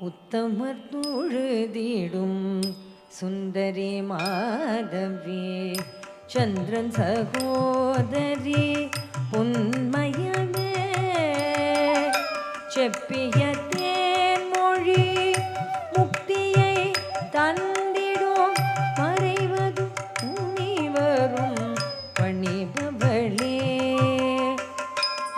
உத்தமர் தொழுதிடும் சுந்தரி மாதவி சந்திரன் சகோதரி உண்மையமே செப்பிய தேன்மொழி முக்தியை தந்திடும் மறைவது முனிவரும் பணிபவளே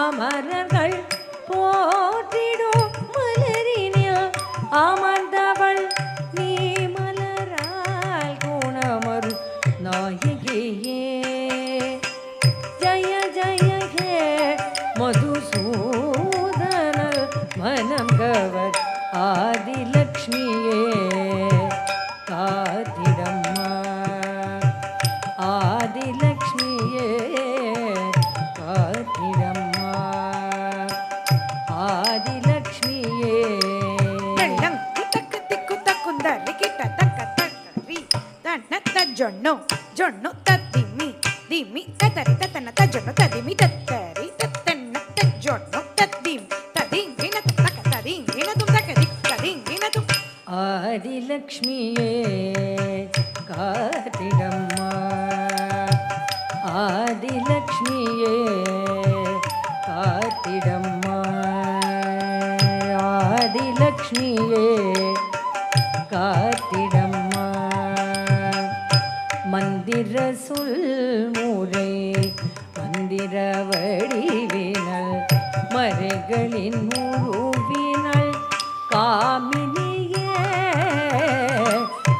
அமரர்கள் போற்றிடும் மலரினில் அமர்ந்தவள் நீ மலரால் குணமரு நாயகியே ஜய ஜய ஹே மதுசூதனல் மனம் கவர் ஆதிலக்ஷ்மியே காத்திடம்மா ஆதிலக்ஷ்மியே காத்திடம்மா ஆதிலக்ஷ்மியே జొన్ను జొన్ను తదిమి దిమి తతరి తతన తజొన్ను తదిమి తత్తరి తత్తన్న తజొన్ను తదిమి తదింగిన తక తదింగిన తుం తకది తదింగిన తుం ஆதிலக்ஷ்மியே காத்திடம்மா ஆதிலக்ஷ்மியே காத்திடம்மா ஆதிலக்ஷ்மியே காத்திடம்மா மந்திர சொல்முறை மந்திர வடிவினல் மறைகளின் உருவினல் காமினியே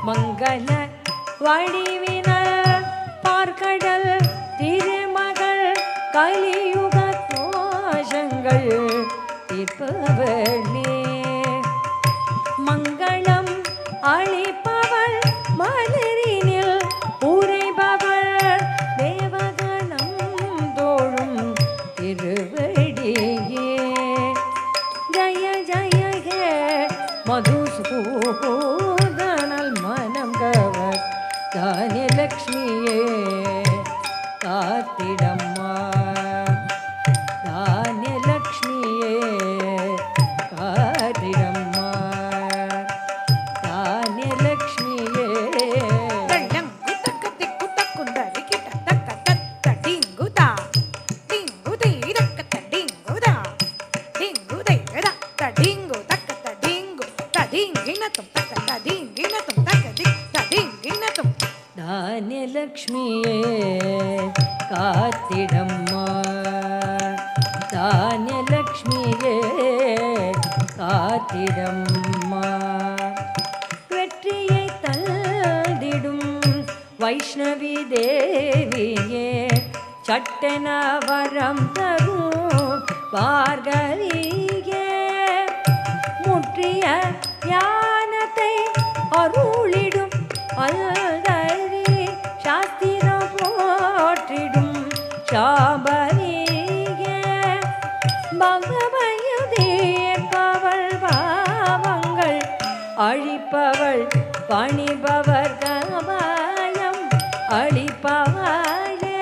மங்கள வடிவினல் பார்க்கடல் திருமகள் கலியுக தோஷங்கள் தீர்ப்பவளே மங்களம் அளிப்பவள் மலரினில் உரைபவள் தேவகணம் தோழும் திருவடியே ஜய ஜய ஹே மதுசூதனல் மனம் கவர் தானியலக்ஷ்மியே காத்திடம்மா தானியலக்ஷ்மியே காத்திடம்மா தானியலக்ஷ்மியே தள்ளங்கு தக்கதி குத்தக்குந்தரி கிட்ட தக்க தத்த டிங்குதா டிங்குதி ரக்க தடிங்குதா டிங்குதை ரக்க டிங்கு தக்க தடிங்கு தடிங்கின தும் தக்க தடிங்கின தும் தக்கதி தடிங்கின தும் தானியலக்ஷ்மியே காத்திடம்மா தானியலக்ஷ்மியே காத்திடம்மா வெற்றியை தந்திடும் வைஷ்ணவி தேவியே சட்டன வரம் தரும் பார்கலியே முற்றிய ஞானத்தை அருளிடும் அல்தரி சாஸ்திரம் போற்றிடும் சாபரியே பகவயுதீர்ப்பவள் பாவங்கள் அழிப்பவள் பணிபவர் கபாயம் அழிப்பவளே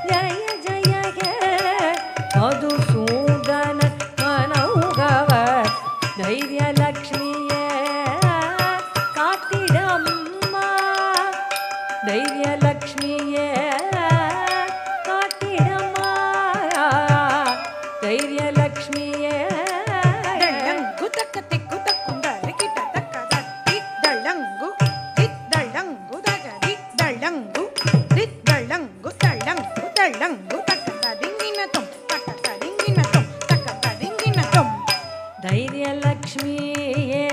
ஜய ஜய ஹே மதுசூதன மனோகவர் தைரியலக்ஷ்மியே காத்திடம்மா தைரியலக்ஷ்மியே காத்திடம்மா தைரியலக்ஷ்மியே தள்ளங்கு தக்கதி குத்தக்குந்தரி கிட்ட தக்க தத்தி தள்ளங்கு தித்தள்ளங்கு தகதி தள்ளங்கு தித்தள்ளங்கு தள்ளங்கு தள்ளங்கு தக்க தடிங்கின தும் தக்க தடிங்கின தும் தக்க தடிங்கின தும் தைரியலக்ஷ்மியே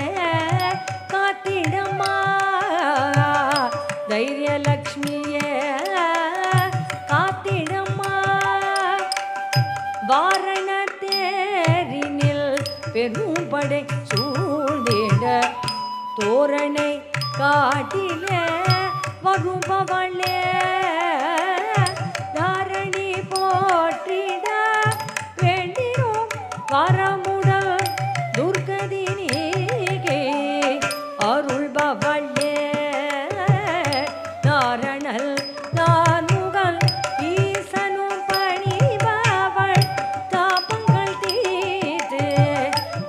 காத்திடம்மா தைரியலக்ஷ்மியே காத்திடம்மா வாரண தேரினில் பெரும்படை சூழ்ந்திட தோரணை காட்டிலே வருபவளே தாரணி போற்றிட வேண்டினோம் வரமுடல் துர்கதி நீகே அருள்பவளே நாரணல் நான்முகன் ஈசனும் பணிபவள் தாபங்கள் தீர்த்து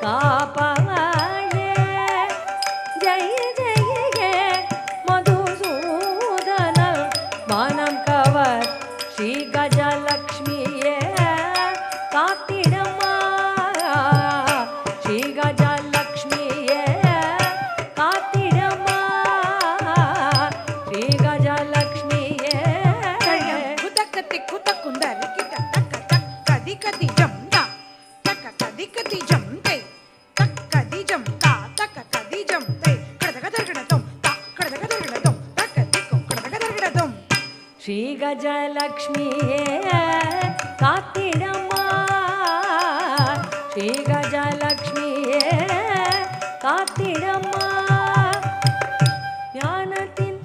காப்பவளே ஸ்ரீ கஜலக்ஷ்மியே காத்திடம்மா ஸ்ரீ கஜலக்ஷ்மியே காத்திடம்மா ஞானத்தின்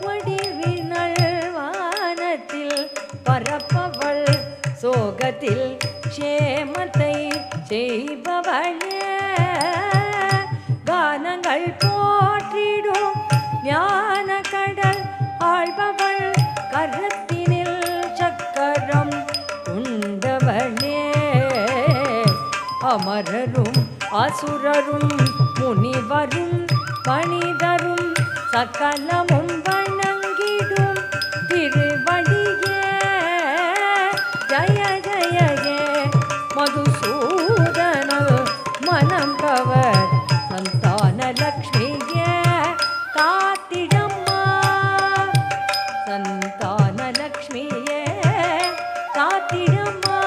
வடிவினள் வானத்தில் பரப்பவள் சோகத்தில் க்ஷேமத்தை செய்பவளே கானங்கள் போற்றிடும் ஞான கடல் ஆழ்பவள் கரத்தினில் சக்கரம் உண்டவளே அமரரும் அசுரரும் முனிவரும் மனிதரும் சகலமும் வணங்கிடும் திருவடியே ஜய ஜய மதுசூதன மனம் கவர் சந்தான லக்ஷ்மியே காத்திடம்மா சந்தான லக்ஷ்மியே காத்திடம்மா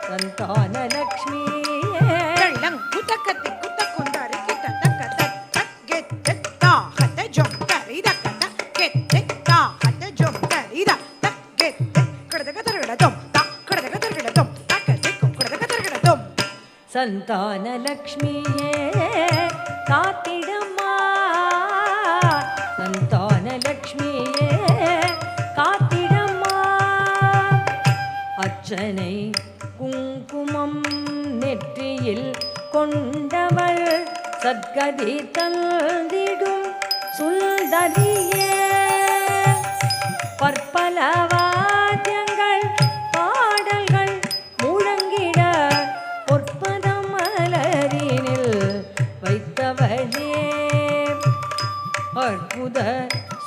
சந்தான லக்ஷ்மியே கள்ளங் குதக்கத்தி குதக்குந்தாரி கிட்ட தக்க தக்க கெத்த தாஹத ஜொம் தரித கத கெத்த தாஹத ஜொம் தரித தக்கெத்த கடதக தரகடதம் தக்கடதக தரகடதம் தக்கதிக்கு கடதக தரகடதம் சந்தான லக்ஷ்மியே காத்திடம்மா சந்தான லக்ஷ்மியே காத்திடம்மா அர்ச்சனை குங்குமம் நெற்றியில் கொண்டவள் சத்கதி தந்திடும் சுந்தரியே பற்பல வாத்தியங்கள் பாடல்கள் முழங்கிட பொற்பதம் மலரினில் வைத்தவளே அற்புத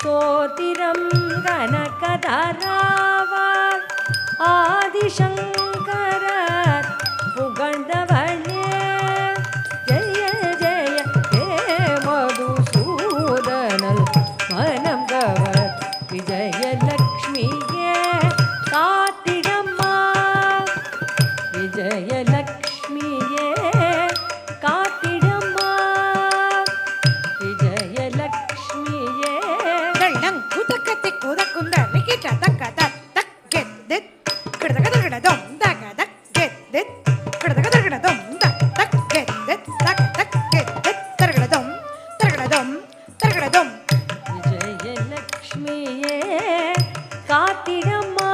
சோத்திரம் கனகதராவார் ஆதிசங்கரர் புகழ்ந்தவளே ஜெய ஜெய ஹே மதுசூதனல் மனம் கவர் விஜயலக்ஷ்மியே காத்திடம்மா விஜயலக்ஷ்மியே காத்திடம்மா விஜயலக்ஷ்மியே கள்ளங் குதக்கத்தி குதக்குந்தாரி கிட்ட தக்க தக்கெத்த கடதக தரகடதம் தக்க தக்கெத்த கடதக தரகடதம் தக்கெத்த தக்கெத்த தரகடதம் தரகடதம் தரகடதம் விஜயலக்ஷ்மியே காத்திடம்மா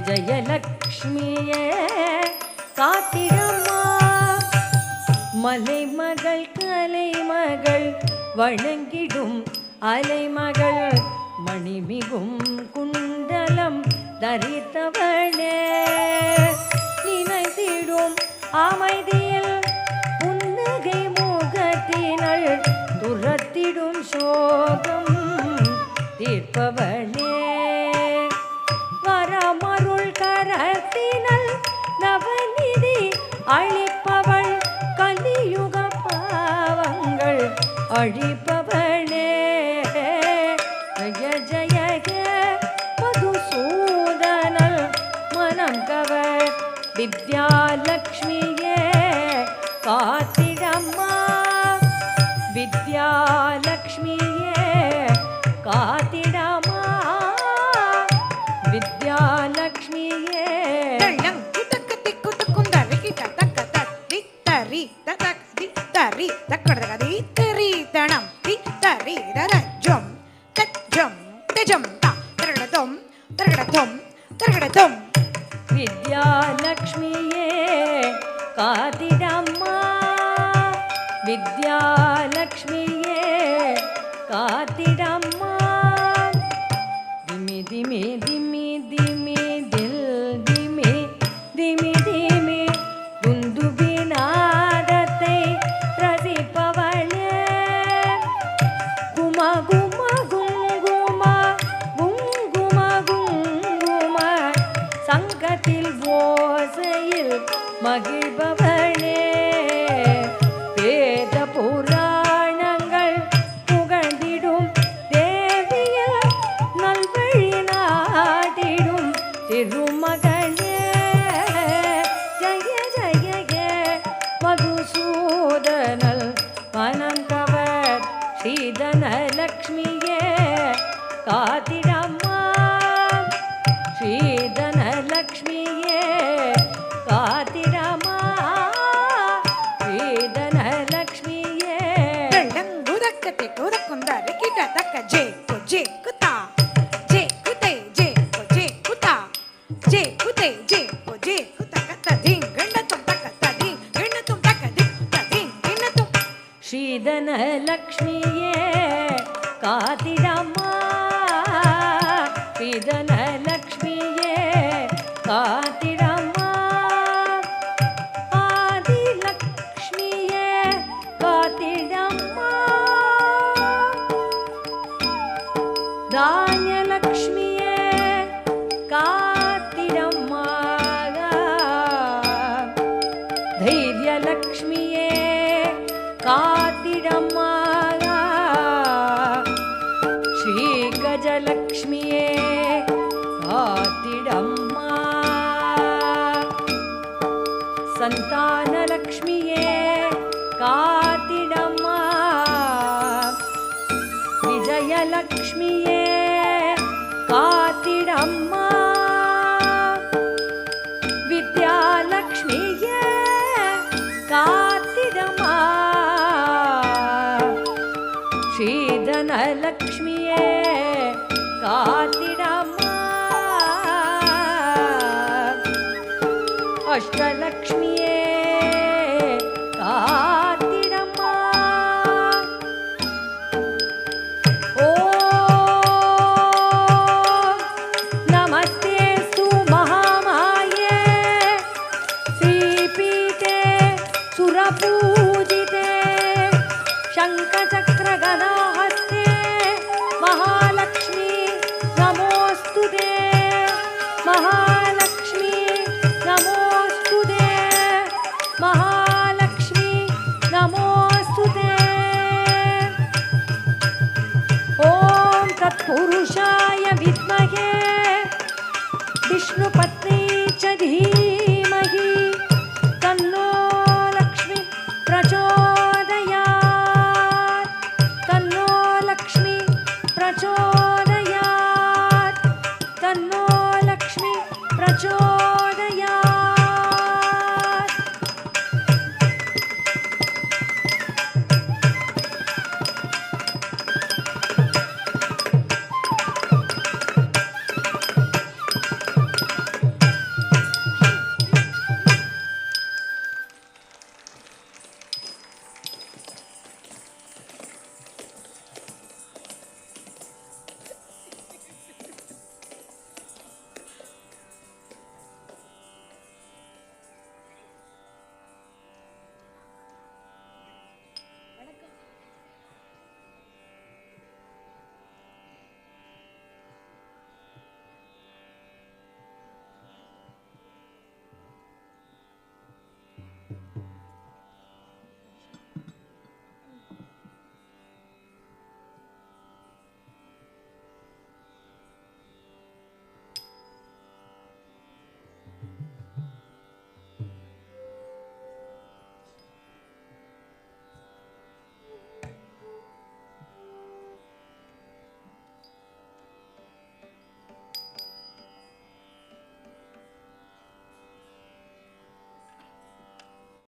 விஜயலக்ஷ்மியே காத்திடம்மா மலைமகள் கலைமகள் வணங்கிடும் அலைமகள் மணிமிகும் குண்டலம் தரித்தவளே நினைத்திடும் அமைதியில் புன்னகை முகத்தினள் துரத்திடும் சோகம் தீர்ப்பவளே வரமருள் கரத்தினள் நவநிதி அழிப்பவள் கலியுக பாவங்கள் அழிப்பவளே ஜய ஜய ஹே மதுசூதனல் மனம் கவர் வித்யாலக்ஷ்மியே காத்திடம்மா வித்யாலக்ஷ்மியே காத்திடம்மா வித்யாலக்ஷ்மியே கள்ளங் குதக்கத்தி குதக்குந்தாரி கிட்ட தக்க தத்தி தரி தக்கதி தரி தக்கடதகதி தரி தணம் தி தரி தரஜம் தஜம் தஜம் த தரகடதம் தரகடதம் தரகடதம் வித்யாலக்ஷ்மியே காத்திடம்மா வித்யாலக்ஷ்மியே காத்திடம்மா திமி திமி திமி திமி தில் திமி திமி திமி துந்துபிநாதத்தை ரசிப்பவளே கும கும குங்கும குங்கும குங்கும சங்கத்தில் ஓசையில் மகிழ்பவளே வேத புராணங்கள் புகழ்ந்திடும் தேவியல் நல்வழி நாடிடும் திருமகளே ஜய ஜய ஹே மதுசூதனல் மனம் கவர் ஸ்ரீதன லக்ஷ்மியே ತೋದ ಕುಂದಾರಿ ಕಿಟ ತಕ್ಕ ಜೆ ಕುತಾ ಜೆ ಕುತೆ ಜೆ ಕುತಾ ಜೆ ಕುತೆ ಜೆ ಕುತಕ ತದಿಂಗ್ ಗಂಡ ತುಂ ತಕ ತದಿಂಗ್ ಗಂಡ ತುಂ ತಕ ದಿಕ್ ತದಿಂಗ್ ಗಂಡ ತುಂ ಶ್ರೀಧನ ಲಕ್ಷ್ಮಿಯೇ ಕಾತಿಡಮ್ಮ ಶ್ರೀಧನ ಲಕ್ಷ್ಮಿಯೇ ಕಾತಿಡಮ್ಮ ಆದಿಲಕ್ಷ್ಮಿಯೇ ಕಾತಿಡಮ್ಮ ಧಾನ್ಯಲಕ್ಷ್ಮಿಯೇ ಕಾತಿಡಮ್ಮ ಧೈರ್ಯಲಕ್ಷ್ಮಿಯೇ ಕಾತಿಡಮ್ಮ ಶ್ರೀ ಗಜಲಕ್ಷ್ಮಿಯೇ ಕಾತಿಡಮ್ಮ ಸಂತಾನಲಕ್ಷ್ಮಿಯೇ ಕಾತಿಡಮ್ಮ ವಿಜಯಲಕ್ಷ್ಮಿಯೇ ಕಾತಿಡಮ್ಮ ವಿದ್ಯಾಲಕ್ಷ್ಮಿಯೇ ಕಾತಿಡಮ್ಮ ಶ್ರೀಧನಲಕ್ಷ್ಮಿಯೇ ಕಾತಿಡಮ್ಮ ಅಷ್ಟಲಕ್ಷ್ಮಿಯೇ ಕಾತಿಡಮ್ಮ ಓಂ ನಮಸ್ತೆಸ್ತು ಮಹಾಮಾಯೇ ಶ್ರೀಪೀಠೆ ಸುರಪೂಜಿತೆ ಶಂಖಚಕ್ರಗದಾಹಸ್ತೆ ಮಹಾಲಕ್ಷ್ಮೀ ನಮೋಸ್ತುತೆ ಮಹಾಲಕ್ಷ್ಮೀ ನಮೋಸ್ತುತೆ ಮಹಾಲಕ್ಷ್ಮೀ ನಮೋಸ್ತುತೆ ಓಂ ತತ್ಪುರುಷಾಯ ವಿದ್ಮಹೇ ವಿಷ್ಣುಪತ್ನಿ ಚ ಧೀಮಹಿ